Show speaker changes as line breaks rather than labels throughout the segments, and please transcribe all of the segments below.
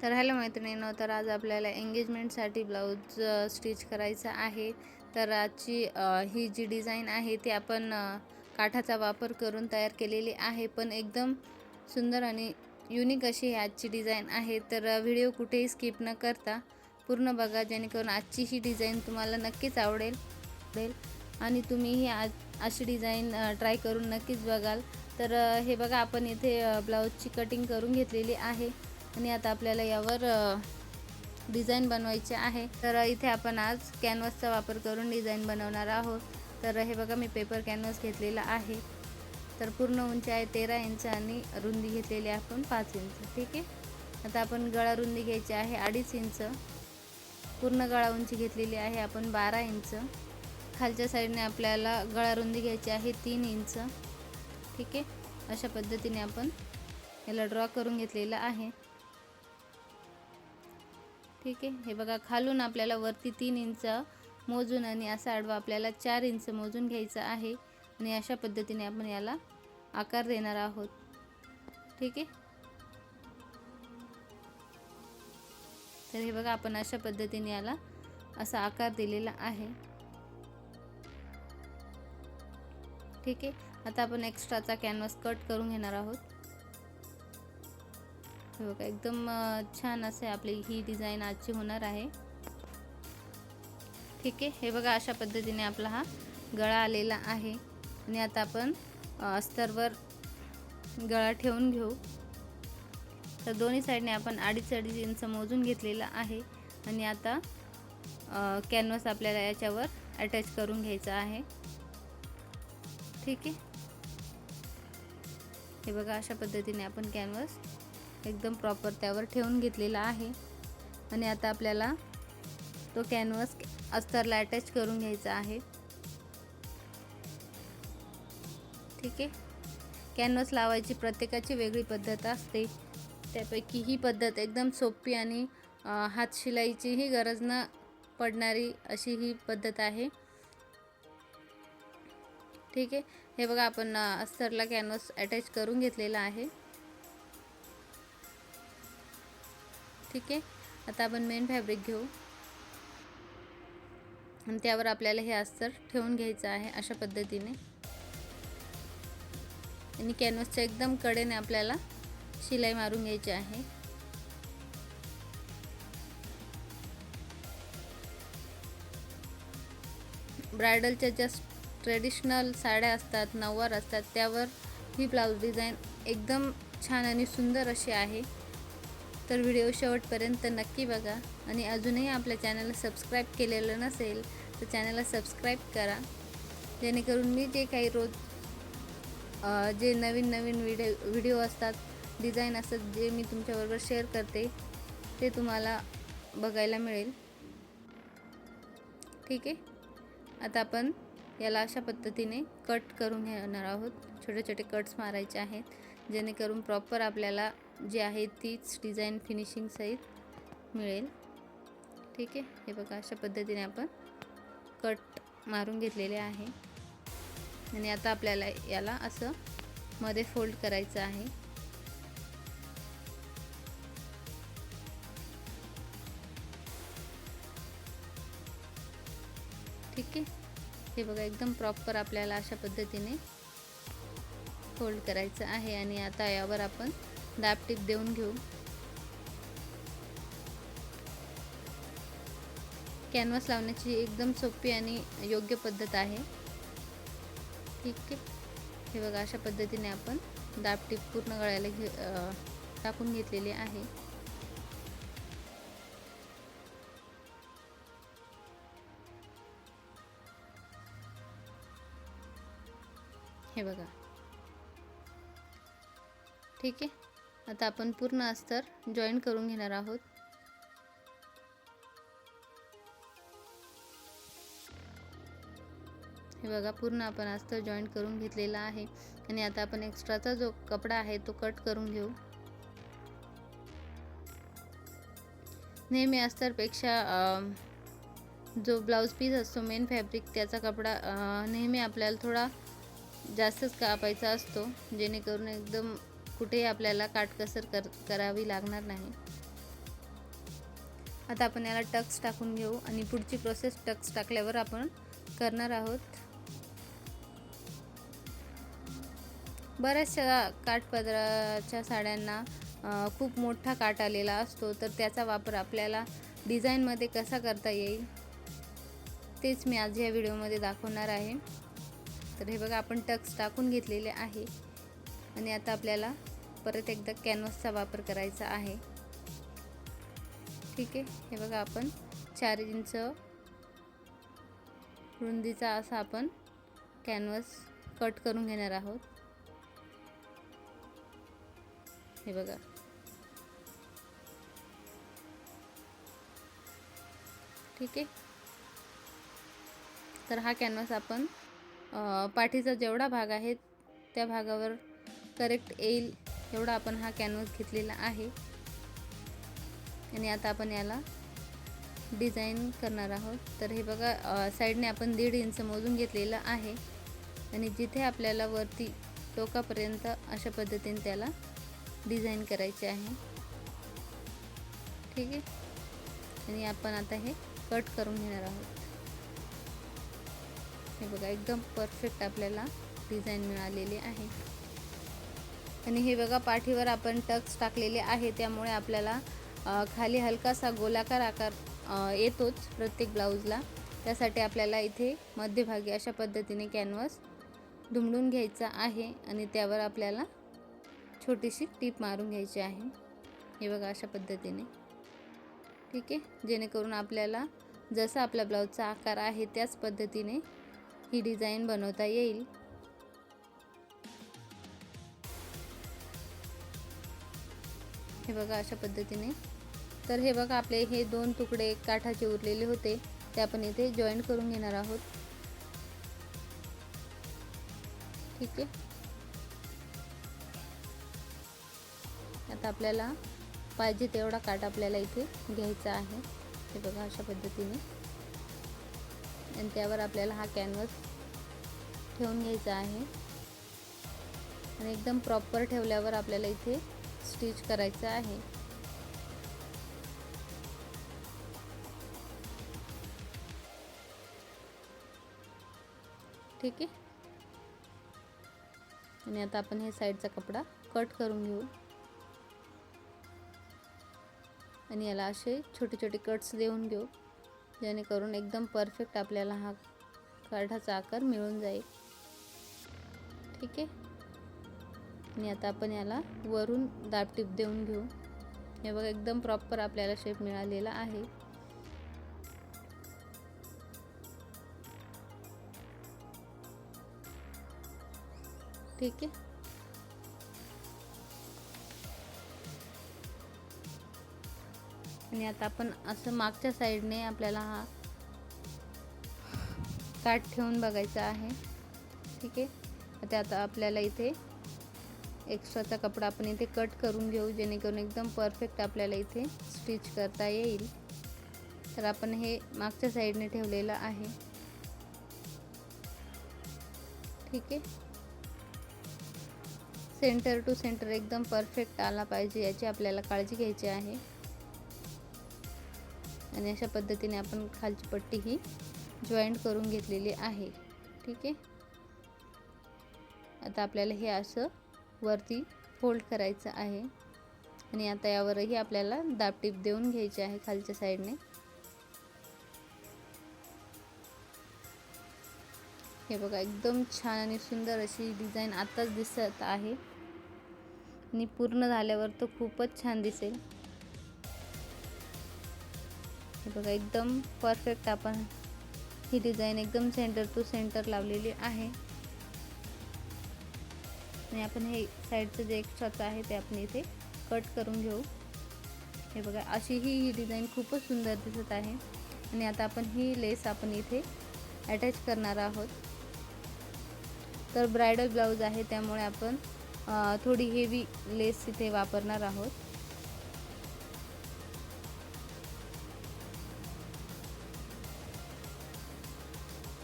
तर हॅलो मैत्रिणींनो, तर आज आपल्याला एंगेजमेंटसाठी ब्लाऊज स्टिच करायचा आहे. तर आजची ही जी डिझाईन आहे ती आपण काठाचा वापर करून तयार केलेली आहे, पण एकदम सुंदर आणि युनिक अशी ही आजची डिझाईन आहे. तर व्हिडिओ कुठेही स्किप न करता पूर्ण बघा, जेणेकरून आजची ही डिझाईन तुम्हाला नक्कीच आवडेल आणि तुम्हीही आज अशी डिझाईन ट्राय करून नक्कीच बघाल. तर हे बघा, आपण इथे ब्लाऊजची कटिंग करून घेतलेली आहे आणि आता आपल्याला यावर डिझाईन बनवायचे आहे. तर इथे आपण आज कॅनव्हासचा वापर करून डिझाईन बनवणार आहोत. तर हे बघा, मी पेपर कॅनव्हास घेतलेला आहे. तर पूर्ण उंची आहे 13 इंच आणि रुंदी घेतलेली आहे आपण 5 इंच. ठीक आहे. आता आपण गळा रुंदी घ्यायची आहे 2.5 इंच. पूर्ण गळा उंची घेतलेली आहे आपण 12 इंच. खालच्या साईडने आपल्याला गळा रुंदी घ्यायची आहे 3 इंच. ठीक आहे. अशा पद्धतीने आपण याला ड्रॉ करून घेतलेला आहे. ठीक आहे. हे बघा, खालून आपल्याला वरती 3 इंच मोजून आणि असा आडवा आपल्याला 4 इंच मोजून घ्यायचा आहे आणि अशा पद्धतीने आपण याला आकार देणार आहोत. ठीक आहे. तर हे बघा, आपण अशा पद्धतीने याला असा आकार दिलेला आहे. ठीक आहे. आता आपण एक्स्ट्राचा कॅनव्हास कट करून घेणार आहोत. हे बघा, एकदम छान असे आपली ही डिझाईन आजची होणार आहे. ठीक आहे. हे बघा, अशा पद्धतीने आपला हा गळा आलेला आहे आणि आता आपण अस्तरवर गळा ठेवून घेऊ. तर दोन्ही साईडने आपण 2.5 इंच मोजून घेतलेला आहे आणि आता कॅनव्हास आपल्याला याच्यावर अटॅच करून घ्यायचा आहे. ठीक आहे. हे बघा, अशा पद्धतीने आपण कॅनव्हास एकदम प्रॉपर त्यावर ठेवून घेतलेला आहे आणि आता आपल्याला तो कॅनव्हास अस्तरला अटॅच करून घ्यायचा आहे. ठीक आहे. कॅनव्हास लावायची प्रत्येकाची वेगळी पद्धत असते. त्यापैकी ही पद्धत एकदम सोपी आणि हात शिलाईचीही गरज न पडणारी अशी ही पद्धत आहे. ठीक आहे. हे बघा, आपण अस्तरला कॅनव्हास अटॅच करून घेतलेला आहे. ठीक आहे. आता आपण मेन फॅब्रिक घेऊ आणि त्यावर आपल्याला हे अस्तर ठेवून घ्यायचं आहे अशा पद्धतीने आणि कॅनव्हासच्या एकदम कडेने आपल्याला शिलाई मारून घ्यायची आहे. ब्रायडलच्या जस्ट ट्रेडिशनल साड्या असतात, नऊवार असतात, त्यावर ही ब्लाऊज डिझाईन एकदम छान आणि सुंदर अशी आहे. तर व्हिडिओ शेवटपर्यंत नक्की बघा आणि अजूनही आपल्या चॅनलला सबस्क्राईब केलेलं नसेल तर चॅनलला सबस्क्राईब करा, जेणेकरून मी जे काही रोज जे नवीन व्हिडिओ असतात, डिझाईन असतात, जे मी तुमच्याबरोबर शेअर करते ते तुम्हाला बघायला मिळेल. ठीक आहे. आता आपण याला अशा पद्धतीने कट करून घेणार आहोत. छोटे छोटे कट्स मारायचे आहेत, जेणेकरून प्रॉपर आपल्याला जी आहे तीच डिझाईन फिनिशिंग सहित मिळेल. ठीक आहे. हे बघा, अशा पद्धतीने आपण कट मारून घेतलेले आहे आणि आता आपल्याला याला असं मध्ये फोल्ड करायचं आहे. ठीक आहे. हे बघा, एकदम प्रॉपर आपल्याला अशा पद्धतीने फोल्ड करायचं आहे आणि आता यावर आपण दाब टीप देऊन घेऊ. कॅनव्हास लावण्याची एकदम सोपी आणि योग्य पद्धत आहे. ठीक आहे. हे बघा, अशा पद्धतीने आपण दाब टीप पूर्ण गळ्याला टाकून घेतलेली आहे. हे बघा. ठीक आहे. आता आपण पूर्ण अस्तर जॉईन करून घेणार आहोत. हे बघा, पूर्ण आपण अस्तर जॉईन करून घेतलेला आहे आणि आता आपण एक्स्ट्राचा जो कपडा आहे तो कट करून घेऊ. नेहमी अस्तरपेक्षा जो ब्लाऊज पीस असतो मेन फॅब्रिक, त्याचा कपडा नेहमी आपल्याला थोडा जास्तच कापायचा असतो, जेणेकरून एकदम कुठेही आपल्याला काटकसर करावी लागणार नाही. आता आपण याला टक्स टाकून घेऊ आणि पुढची प्रोसेस टक्स टाकल्यावर आपण करणार आहोत. बऱ्याचशा काठपदराच्या साड्यांना खूप मोठा काठ आलेला असतो, तर त्याचा वापर आपल्याला डिझाईनमध्ये कसा करता येईल तेच मी आज या व्हिडिओमध्ये दाखवणार आहे. तर हे बघा, आपण टक्स टाकून घेतलेले आहे आणि आता आपल्याला परत एकदा कॅनव्हासचा वापर करायचा आहे. ठीक आहे, हे बघा, आपण 4 इंच रुंदीचा असा आपण कॅनव्हास कट करून घेणार आहोत. हे बघा, ठीक आहे. तर हा कॅनव्हास आपण पाठीचा जेवढा भाग आहे त्या भागावर करेक्ट येईल एवढा आपण हा कॅनव्हास घेतलेला आहे. आणि आता आपण याला डिझाईन करणार आहोत. तर हे बघा, साईडने आपण 1.5 इंच मोजून घेतलेलं आहे आणि जिथे आपल्याला वरती टोकापर्यंत अशा पद्धतीने त्याला डिझाईन करायचे आहे. ठीक आहे, आणि आपण आता हे कट करून घेणार आहोत. हे बघा, एकदम परफेक्ट आपल्याला डिझाईन मिळालेली आहे. आणि हे बघा, पाठीवर आपण टक्स टाकलेले आहे, त्यामुळे आपल्याला खाली हलकासा गोलाकार आकार येतोच प्रत्येक ब्लाऊजला. त्यासाठी आपल्याला इथे मध्यभागी अशा पद्धतीने कॅनव्हास दुमडून घ्यायचा आहे आणि त्यावर आपल्याला छोटीशी टीप मारून घ्यायची आहे. हे बघा, अशा पद्धतीने. ठीक आहे, जेणेकरून आपल्याला जसा आपल्या ब्लाऊजचा आकार आहे त्याच पद्धतीने ही डिझाईन बनवता येईल. हे बघा, अशा पद्धतीने. तर हे बघा, आपले हे 2 तुकडे काठाचे उरलेले होते ते आपण इथे जॉईंट करून घेणार आहोत. ठीक आहे, आता आपल्याला पाहिजे तेवढा काठ आपल्याला इथे घ्यायचा आहे. हे बघा, अशा पद्धतीने. आणि त्यावर आपल्याला हा कॅनव्हास ठेवून घ्यायचा आहे आणि एकदम प्रॉपर ठेवल्यावर आपल्याला इथे स्टिच करायचं आहे. ठीक आहे, आणि आता आपण हे साईडचा कपडा कट करून घेऊ आणि याला असे छोटे छोटे कट्स देऊन घेऊ, जेणेकरून एकदम परफेक्ट आपल्याला हा काठाचा आकार मिळून जाईल. ठीक आहे, आणि आता आपण याला वरून दाबटीप देऊन घेऊ. हे बघा, एकदम प्रॉपर आपल्याला शेप मिळालेला आहे. ठीक आहे, आणि आता आपण असं मागच्या साईडने आपल्याला हा काठ ठेवून बघायचा आहे. ठीक आहे, आता आपल्याला इथे एक्स्ट्राचा कपडा आपण इथे कट करून घेऊ, जेणेकरून एकदम परफेक्ट आपल्याला इथे स्टिच करता येईल. तर आपण हे मागच्या साईडने ठेवलेलं आहे. ठीक आहे, सेंटर टू सेंटर एकदम परफेक्ट आला पाहिजे याची आपल्याला काळजी घ्यायची आहे. आणि अशा पद्धतीने आपण खालची पट्टी ही जॉईंट करून घेतलेली आहे. ठीक आहे, आता आपल्याला हे असं वरती फोल्ड करायचं आहे आणि आता यावरही आपल्याला दाबटीप देऊन घ्यायची आहे खालच्या साईडने. हे बघा, एकदम छान आणि सुंदर अशी डिझाईन आताच दिसत आहे आणि पूर्ण झाल्यावर तो खूपच छान दिसेल. हे बघा, एकदम परफेक्ट आपण ही डिझाईन एकदम सेंटर टू सेंटर लावलेली आहे. आणि आपण हे साईडचं जे एक्स्ट्राचं आहे ते आपण इथे कट करून घेऊ. हे बघा, अशी ही डिझाईन खूपच सुंदर दिसत आहे. आणि आता आपण ही लेस आपण इथे अटॅच करणार आहोत. तर ब्रायडल ब्लाऊज आहे त्यामुळे आपण थोडी हेवी लेस इथे वापरणार आहोत.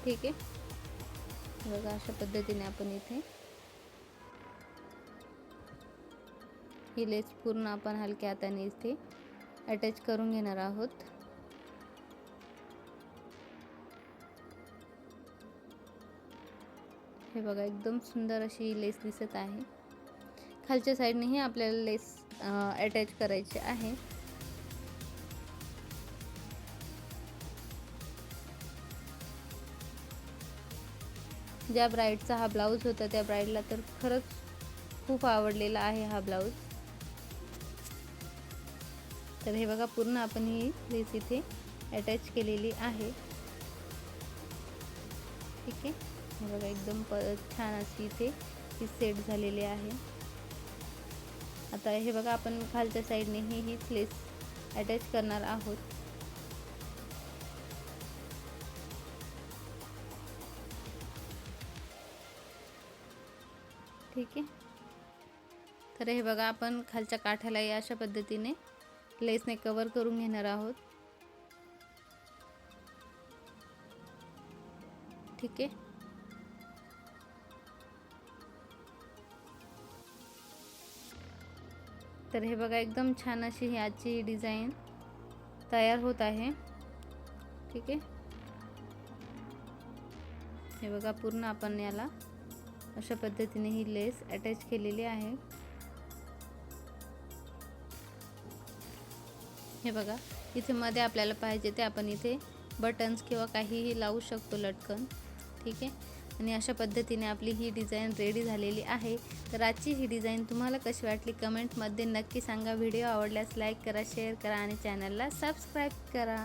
ठीक आहे, बघा, अशा पद्धतीने आपण इथे ही लेस पूर्ण आपण हलक्या हाताने इथे अटॅच करून घेणार आहोत. हे बघा एकदम सुंदर अशी लेस दिसत आहे. खालच्या साईडनेही आपल्याला लेस अटॅच करायची आहे. ज्या ब्राईडचा हा ब्लाऊज होता त्या ब्राईडला तर खरंच खूप आवडलेला आहे हा ब्लाऊज. तर हे बघा पूर्ण आपण ही लेस इथे अटॅच केलेली आहे. ठीक आहे. हे बघा एकदम छान अशी इथे ही सेट झालेली आहे. आता हे बघा आपण खालच्या साईडने हीच लेस अटॅच करणार आहोत. ठीक आहे. तर हे बघा आपण खालच्या काठालाही अशा पद्धतीने लेसने कव्हर करून घेणार आहोत. ठीक आहे. तर हे बघा एकदम छान अशी ही आजची डिझाईन तयार होत आहे. ठीक आहे. हे बघा पूर्ण आपण याला अशा पद्धतीने ही लेस अटॅच केलेली आहे. हे बघा इथे मध्ये आपल्याला पाहिजे ते आपण इथे बटन्स किंवा काहीही लावू शकतो लटकन. ठीक आहे. आणि अशा पद्धतीने आपली ही डिझाईन रेडी झालेली आहे. तर आजची ही डिझाईन तुम्हाला कशी वाटली कमेंटमध्ये नक्की सांगा. व्हिडिओ आवडल्यास लाईक करा, शेअर करा आणि चॅनलला सबस्क्राईब करा.